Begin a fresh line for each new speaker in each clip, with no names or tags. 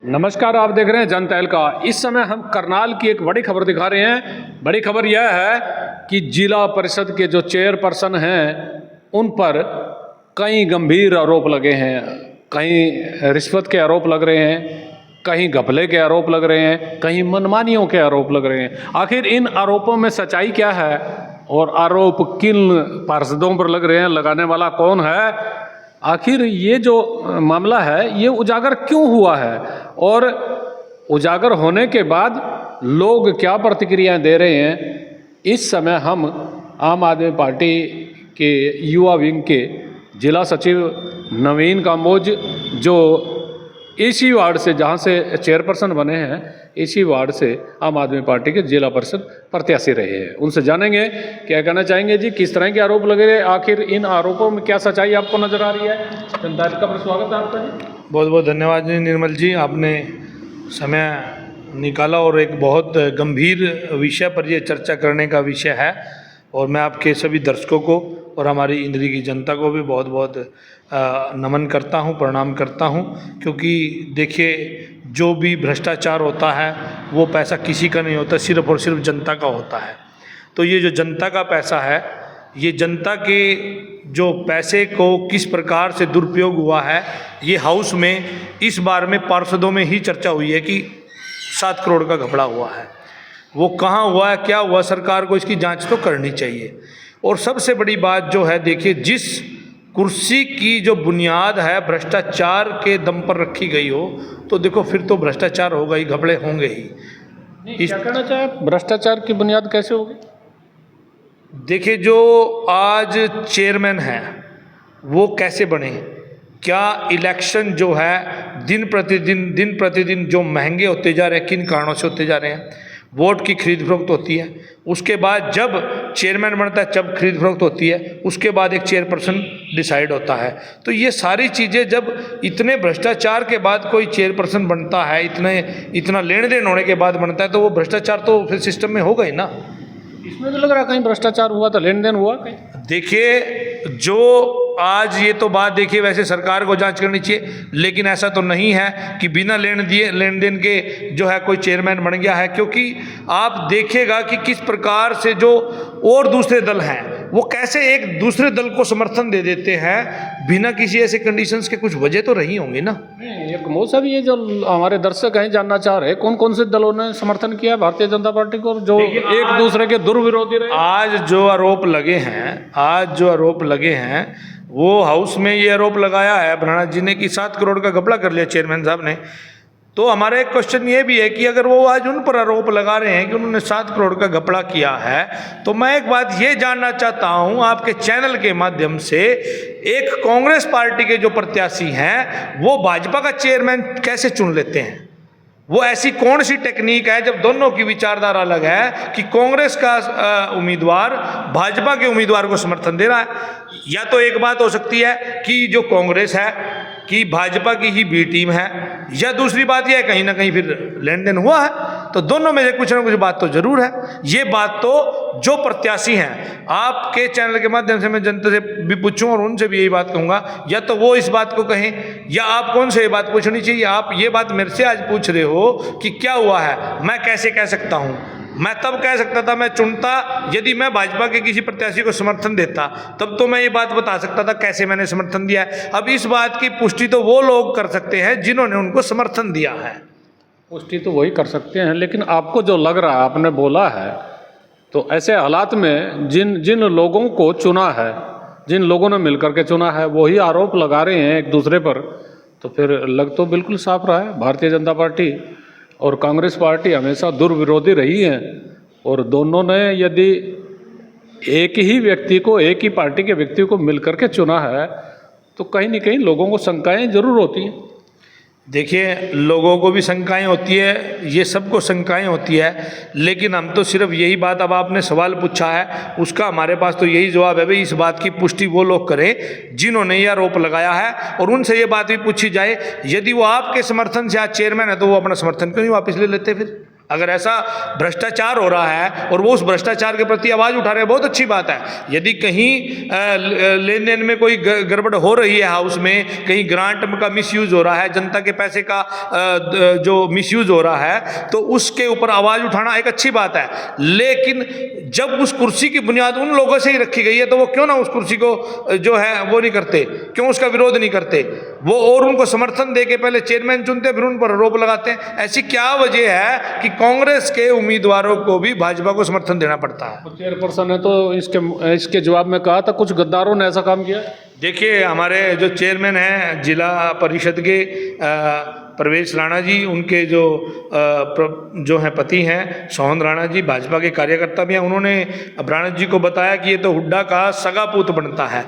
नमस्कार, आप देख रहे हैं जनता का। इस समय हम करनाल की एक बड़ी खबर दिखा रहे हैं। बड़ी खबर यह है कि जिला परिषद के जो चेयरपर्सन हैं उन पर कई गंभीर आरोप लगे हैं। कहीं रिश्वत के आरोप लग रहे हैं, कहीं घपले के आरोप लग रहे हैं, कहीं मनमानियों के आरोप लग रहे हैं। आखिर इन आरोपों में सच्चाई क्या है और आरोप किन पार्षदों पर लग रहे हैं, लगाने वाला कौन है, आखिर ये जो मामला है ये उजागर क्यों हुआ है और उजागर होने के बाद लोग क्या प्रतिक्रियाएं दे रहे हैं, इस समय हम आम आदमी पार्टी के युवा विंग के जिला सचिव नवीन काम्बोज, जो इसी वार्ड से, जहां से चेयरपर्सन बने हैं, इसी वार्ड से आम आदमी पार्टी के जिला परिषद प्रत्याशी रहे हैं, उनसे जानेंगे क्या कहना चाहेंगे जी, किस तरह के आरोप लगे रहे, आखिर इन आरोपों में क्या सच्चाई आपको नजर आ रही है। जनता का स्वागत है आपका जी।
बहुत बहुत धन्यवाद जी निर्मल जी, आपने समय निकाला और एक बहुत गंभीर विषय पर ये चर्चा करने का विषय है। और मैं आपके सभी दर्शकों को और हमारी इंद्री की जनता को भी बहुत बहुत नमन करता हूँ, प्रणाम करता हूँ। क्योंकि देखिए, जो भी भ्रष्टाचार होता है वो पैसा किसी का नहीं होता, सिर्फ और सिर्फ जनता का होता है। तो ये जो जनता का पैसा है, ये जनता के जो पैसे को किस प्रकार से दुरुपयोग हुआ है, ये हाउस में इस बार में पार्षदों में ही चर्चा हुई है कि 7 करोड़ का घपला हुआ है। वो कहाँ हुआ है, क्या हुआ, सरकार को इसकी जांच तो करनी चाहिए। और सबसे बड़ी बात जो है, देखिए, जिस कुर्सी की जो बुनियाद है भ्रष्टाचार के दम पर रखी गई हो, तो देखो फिर तो भ्रष्टाचार होगा ही, घपले होंगे ही।
क्या कहना चाहे, भ्रष्टाचार की बुनियाद कैसे होगी?
देखिए, जो आज चेयरमैन हैं वो कैसे बने, क्या इलेक्शन जो है दिन प्रतिदिन जो महंगे होते जा रहे हैं, किन कारणों से होते जा रहे हैं। वोट की खरीद फरोख्त होती है, उसके बाद जब चेयरमैन बनता है तब खरीद फरोख्त होती है, उसके बाद एक चेयरपर्सन डिसाइड होता है। तो ये सारी चीज़ें जब इतने भ्रष्टाचार के बाद कोई चेयरपर्सन बनता है, इतना लेन देन होने के बाद बनता है, तो वो भ्रष्टाचार तो फिर सिस्टम में होगा ही ना।
इसमें तो लग रहा है कहीं भ्रष्टाचार हुआ, तो लेन देन हुआ कहीं।
देखिए, जो आज ये तो बात देखिए, वैसे सरकार को जांच करनी चाहिए, लेकिन ऐसा तो नहीं है कि बिना लेन देन के जो है कोई चेयरमैन बन गया है। क्योंकि आप देखिएगा कि किस प्रकार से जो और दूसरे दल हैं वो कैसे एक दूसरे दल को समर्थन दे देते हैं बिना किसी ऐसे कंडीशंस के। कुछ वजह तो रही होंगी ना।
एक मौसा भी, ये जो हमारे दर्शक हैं जानना चाह रहे हैं, कौन कौन से दलों ने समर्थन किया भारतीय जनता पार्टी को, जो एक दूसरे के दुर्विरोधी रहे।
आज जो आरोप लगे हैं वो हाउस में ये आरोप लगाया है ब्रह्मनाथ जी ने कि 7 करोड़ का घपला कर लिया चेयरमैन साहब ने। तो हमारा एक क्वेश्चन ये भी है कि अगर वो आज उन पर आरोप लगा रहे हैं कि उन्होंने 7 करोड़ का घपला किया है, तो मैं एक बात ये जानना चाहता हूं आपके चैनल के माध्यम से, एक कांग्रेस पार्टी के जो प्रत्याशी हैं वो भाजपा का चेयरमैन कैसे चुन लेते हैं? वो ऐसी कौन सी टेक्निक है जब दोनों की विचारधारा अलग है कि कांग्रेस का उम्मीदवार भाजपा के उम्मीदवार को समर्थन दे रहा है? या तो एक बात हो सकती है कि जो कांग्रेस है कि भाजपा की ही बी टीम है, या दूसरी बात यह है कहीं ना कहीं फिर लेन देन हुआ है। तो दोनों में से कुछ ना कुछ बात तो जरूर है। ये बात तो जो प्रत्याशी हैं, आपके चैनल के माध्यम से मैं जनता से भी पूछूं और उनसे भी यही बात कहूंगा, या तो वो इस बात को कहें या आप कौन से ये बात पूछनी चाहिए। आप ये बात मेरे से आज पूछ रहे हो कि क्या हुआ है, मैं कैसे कह सकता हूं? मैं तब कह सकता था, मैं चुनता, यदि मैं भाजपा के किसी प्रत्याशी को समर्थन देता, तब तो मैं ये बात बता सकता था कैसे मैंने समर्थन दिया है। अब इस बात की पुष्टि तो वो लोग कर सकते हैं जिन्होंने उनको समर्थन दिया है।
पुष्टि तो वही कर सकते हैं, लेकिन आपको जो लग रहा है, आपने बोला है, तो ऐसे हालात में जिन लोगों को चुना है, जिन लोगों ने मिलकर के चुना है, वही आरोप लगा रहे हैं एक दूसरे पर, तो फिर लग तो बिल्कुल साफ रहा है भारतीय जनता पार्टी और कांग्रेस पार्टी हमेशा दुर्विरोधी रही हैं। और दोनों ने यदि एक ही व्यक्ति को, एक ही पार्टी के व्यक्ति को मिलकर के चुना है, तो कहीं न कहीं लोगों को शंकाएं जरूर होती हैं।
देखिए, लोगों को भी शंकाएं होती है, ये सबको शंकाएं होती है, लेकिन हम तो सिर्फ यही बात, अब आपने सवाल पूछा है उसका हमारे पास तो यही जवाब है, भाई इस बात की पुष्टि वो लोग करें जिन्होंने ये आरोप लगाया है, और उनसे ये बात भी पूछी जाए, यदि वो आपके समर्थन से आज चेयरमैन है तो वो अपना समर्थन क्यों नहीं वापस ले लेते? फिर अगर ऐसा भ्रष्टाचार हो रहा है और वो उस भ्रष्टाचार के प्रति आवाज़ उठा रहे हैं, बहुत अच्छी बात है। यदि कहीं लेन देन में कोई गड़बड़ हो रही है हाउस में, कहीं ग्रांट का मिसयूज हो रहा है, जनता के पैसे का जो मिसयूज हो रहा है, तो उसके ऊपर आवाज़ उठाना एक अच्छी बात है। लेकिन जब उस कुर्सी की बुनियाद उन लोगों से ही रखी गई है, तो वो क्यों ना उस कुर्सी को जो है वो नहीं करते, क्यों उसका विरोध नहीं करते वो, और उनको समर्थन दे के पहले चेयरमैन चुनते फिर उन पर आरोप लगाते हैं। ऐसी क्या वजह है कि कांग्रेस के उम्मीदवारों को भी भाजपा को समर्थन देना पड़ता है?
चेयरपर्सन है तो इसके जवाब में कहा था कुछ गद्दारों ने ऐसा काम किया।
देखिए, हमारे जो चेयरमैन हैं जिला परिषद के प्रवेश राणा जी, उनके जो हैं पति हैं सोहन राणा जी, भाजपा के कार्यकर्ता भी हैं। उन्होंने ब्राणत जी को बताया कि ये तो हुड्डा का सगा पूत बनता है।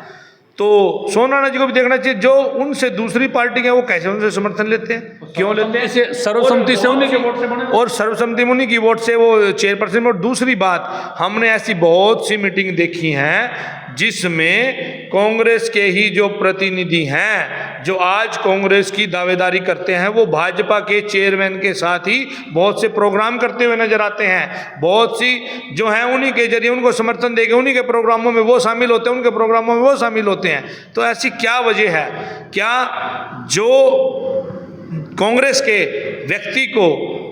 तो सोहन राणा जी को भी देखना चाहिए, जो उनसे दूसरी पार्टी के वो कैसे उनसे समर्थन लेते हैं, क्यों लेते हैं?
सर्वसम्मति से उन्हीं के वोट से बने,
और सर्वसम्मति उन्हीं की वोट से वो चेयरपर्सन। और दूसरी बात, हमने ऐसी बहुत सी मीटिंग देखी हैं जिसमें कांग्रेस के ही जो प्रतिनिधि हैं, जो आज कांग्रेस की दावेदारी करते हैं, वो भाजपा के चेयरमैन के साथ ही बहुत से प्रोग्राम करते हुए नजर आते हैं। बहुत सी जो हैं उन्हीं के जरिए उनको समर्थन देके उन्हीं के प्रोग्रामों में वो शामिल होते हैं, उनके प्रोग्रामों में वो शामिल होते हैं। तो ऐसी क्या वजह है? क्या जो कांग्रेस के व्यक्ति को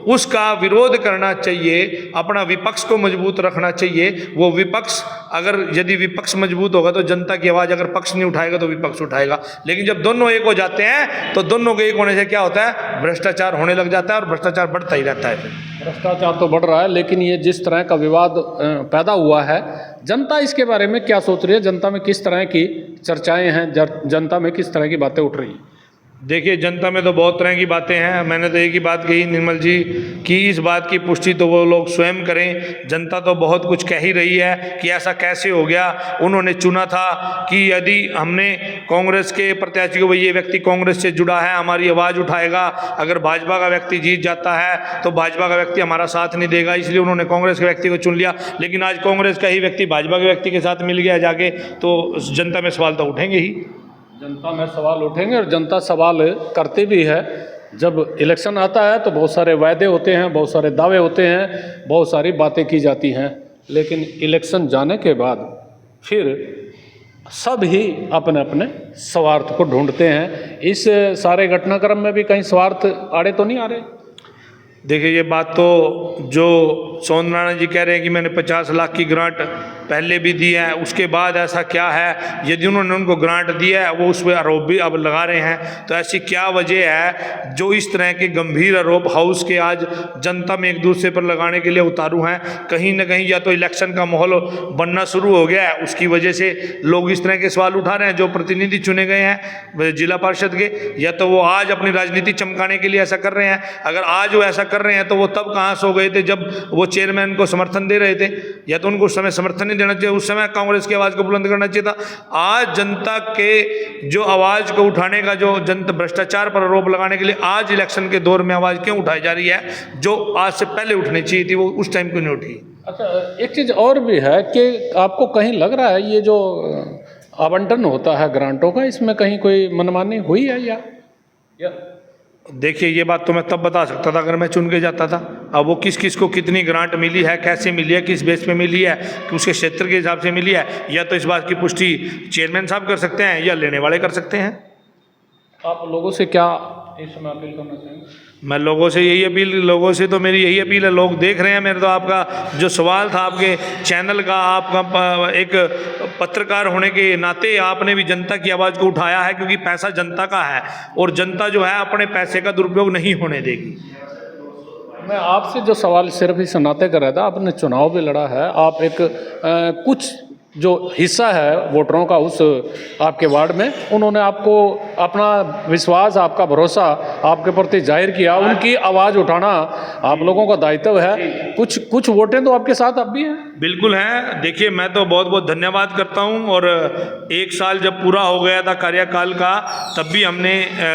उसका विरोध करना चाहिए, अपना विपक्ष को मजबूत रखना चाहिए, वो विपक्ष अगर यदि विपक्ष मजबूत होगा तो जनता की आवाज़, अगर पक्ष नहीं उठाएगा तो विपक्ष उठाएगा। लेकिन जब दोनों एक हो जाते हैं तो दोनों के एक होने से क्या होता है, भ्रष्टाचार होने लग जाता है और भ्रष्टाचार बढ़ता ही रहता है।
भ्रष्टाचार तो बढ़ रहा है, लेकिन ये जिस तरह का विवाद पैदा हुआ है, जनता इसके बारे में क्या सोच रही है? जनता में किस तरह की चर्चाएं हैं? जनता में किस तरह की बातें उठ रही हैं?
देखिए, जनता में तो बहुत तरह की बातें हैं। मैंने तो एक ही बात कही निर्मल जी कि इस बात की पुष्टि तो वो लोग स्वयं करें। जनता तो बहुत कुछ कह ही रही है कि ऐसा कैसे हो गया, उन्होंने चुना था कि यदि हमने कांग्रेस के प्रत्याशी को, भाई ये व्यक्ति कांग्रेस से जुड़ा है, हमारी आवाज़ उठाएगा, अगर भाजपा का व्यक्ति जीत जाता है तो भाजपा का व्यक्ति हमारा साथ नहीं देगा, इसलिए उन्होंने कांग्रेस के व्यक्ति को चुन लिया। लेकिन आज कांग्रेस का ही व्यक्ति भाजपा के व्यक्ति के साथ मिल गया जाके, तो जनता में सवाल तो उठेंगे ही।
जनता में सवाल उठेंगे और जनता सवाल करती भी है। जब इलेक्शन आता है तो बहुत सारे वायदे होते हैं, बहुत सारे दावे होते हैं, बहुत सारी बातें की जाती हैं, लेकिन इलेक्शन जाने के बाद फिर सब ही अपने अपने स्वार्थ को ढूंढते हैं। इस सारे घटनाक्रम में भी कहीं स्वार्थ आड़े तो नहीं आ रहे?
देखिए, ये बात तो जो सोहन राणा जी कह रहे हैं कि मैंने 50 लाख की ग्रांट पहले भी दी है, उसके बाद ऐसा क्या है, यदि उन्होंने उनको ग्रांट दिया है वो उस पर आरोप भी अब लगा रहे हैं। तो ऐसी क्या वजह है जो इस तरह के गंभीर आरोप हाउस के आज जनता में एक दूसरे पर लगाने के लिए उतारू हैं? कहीं ना कहीं या तो इलेक्शन का माहौल बनना शुरू हो गया है, उसकी वजह से लोग इस तरह के सवाल उठा रहे हैं जो प्रतिनिधि चुने गए हैं जिला परिषद के, या तो वो आज अपनी राजनीति चमकाने के लिए ऐसा कर रहे हैं। अगर आज वो ऐसा कर रहे हैं तो वो तब कहाँ सो गए थे जब वो चेयरमैन को समर्थन दे रहे थे? या तो उनको उस समय समर्थन नहीं देना चाहिए, उस समय कांग्रेस की आवाज़ को बुलंद करना चाहिए था। आज जनता के जो आवाज़ को उठाने का, जो जनता भ्रष्टाचार पर आरोप लगाने के लिए आज इलेक्शन के दौर में आवाज़ क्यों उठाई जा रही है, जो आज से पहले उठनी चाहिए थी, वो उस टाइम क्यों नहीं उठी?
अच्छा, एक चीज़ और भी है कि आपको कहीं लग रहा है ये जो आवंटन होता है ग्रांटों का, इसमें कहीं कोई मनमानी हुई है या?
देखिए, ये बात तो मैं तब बता सकता था अगर मैं चुन के जाता था। अब वो किस किस को कितनी ग्रांट मिली है, कैसे मिली है, किस बेस पे मिली है, कि उसके क्षेत्र के हिसाब से मिली है, या तो इस बात की पुष्टि चेयरमैन साहब कर सकते हैं या लेने वाले कर सकते हैं।
आप लोगों से क्या इस समय अपील करना चाहेंगे?
मैं लोगों से यही अपील, लोगों से तो मेरी यही अपील है, लोग देख रहे हैं मेरे, तो आपका जो सवाल था आपके चैनल का, आपका एक पत्रकार होने के नाते आपने भी जनता की आवाज़ को उठाया है, क्योंकि पैसा जनता का है और जनता जो है अपने पैसे का दुरुपयोग नहीं होने देगी।
मैं आपसे जो सवाल सिर्फ इस नाते कर रहा था, आपने चुनाव भी लड़ा है, आप एक कुछ जो हिस्सा है वोटरों का उस आपके वार्ड में, उन्होंने आपको अपना विश्वास, आपका भरोसा आपके प्रति जाहिर किया, उनकी आवाज़ उठाना आप लोगों का दायित्व है। कुछ वोटें तो आपके साथ अब भी हैं?
बिल्कुल हैं। देखिए, मैं तो बहुत बहुत धन्यवाद करता हूं, और एक साल जब पूरा हो गया था कार्यकाल का, तब भी हमने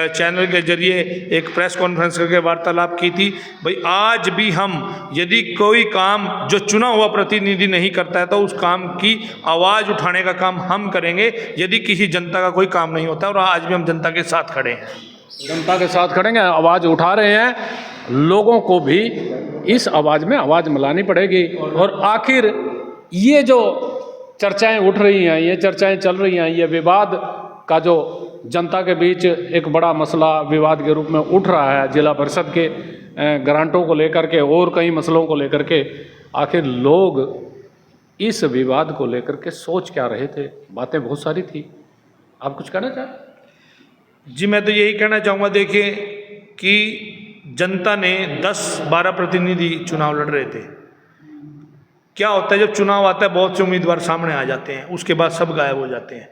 चैनल के जरिए एक प्रेस कॉन्फ्रेंस करके वार्तालाप की थी। भाई, आज भी हम यदि कोई काम जो चुना हुआ प्रतिनिधि नहीं करता है तो उस काम की आवाज़ उठाने का काम हम करेंगे, यदि किसी जनता का कोई काम नहीं होता, और आज भी हम जनता के साथ खड़े हैं।
जनता के साथ खड़ेंगे, आवाज़ उठा रहे हैं, लोगों को भी इस आवाज़ में आवाज़ मिलानी पड़ेगी। और आखिर ये जो चर्चाएं उठ रही हैं, ये चर्चाएं चल रही हैं, ये विवाद का जो जनता के बीच एक बड़ा मसला विवाद के रूप में उठ रहा है, जिला परिषद के ग्रांटों को लेकर के और कई मसलों को लेकर के, आखिर लोग इस विवाद को लेकर के सोच क्या रहे थे? बातें बहुत सारी थी। आप कुछ कहना चाहें?
जी, मैं तो यही कहना चाहूँगा, देखिए कि जनता ने 10-12 प्रतिनिधि चुनाव लड़ रहे थे। क्या होता है जब चुनाव आता है, बहुत से उम्मीदवार सामने आ जाते हैं, उसके बाद सब गायब हो जाते हैं।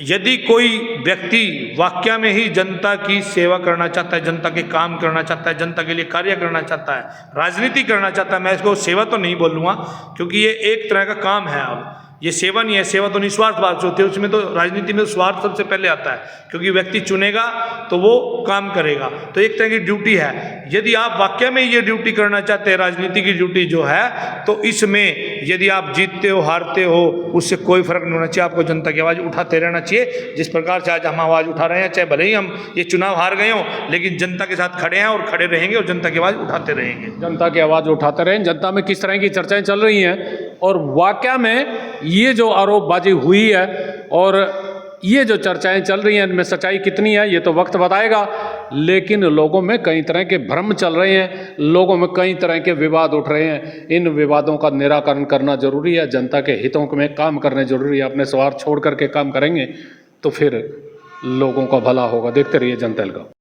यदि कोई व्यक्ति वाकई में ही जनता की सेवा करना चाहता है, जनता के काम करना चाहता है, जनता के लिए कार्य करना चाहता है, राजनीति करना चाहता है, मैं इसको सेवा तो नहीं बोलूँगा क्योंकि ये एक तरह का काम है। अब ये सेवा नहीं है, सेवा तो निस्वार्थ भाव से होती है, उसमें तो राजनीति में स्वार्थ सबसे पहले आता है, क्योंकि व्यक्ति चुनेगा तो वो काम करेगा, तो एक तरह की ड्यूटी है। यदि आप वाकई में ये ड्यूटी करना चाहते हैं, राजनीति की ड्यूटी जो है, तो इसमें यदि आप जीतते हो हारते हो उससे कोई फर्क नहीं होना चाहिए, आपको जनता की आवाज़ उठाते रहना चाहिए। जिस प्रकार से आज हम आवाज़ उठा रहे हैं, चाहे भले ही हम ये चुनाव हार गए हों, लेकिन जनता के साथ खड़े हैं और खड़े रहेंगे और जनता की आवाज़ उठाते रहेंगे।
जनता की आवाज़ उठाते रहें। जनता में किस तरह की चर्चाएं चल रही हैं और वाकई में ये जो आरोपबाजी हुई है और ये जो चर्चाएं चल रही हैं, इनमें सच्चाई कितनी है ये तो वक्त बताएगा। लेकिन लोगों में कई तरह के भ्रम चल रहे हैं, लोगों में कई तरह के विवाद उठ रहे हैं। इन विवादों का निराकरण करना जरूरी है, जनता के हितों में काम करने जरूरी है। अपने स्वार्थ छोड़ करके काम करेंगे तो फिर लोगों का भला होगा। देखते रहिए जनता का।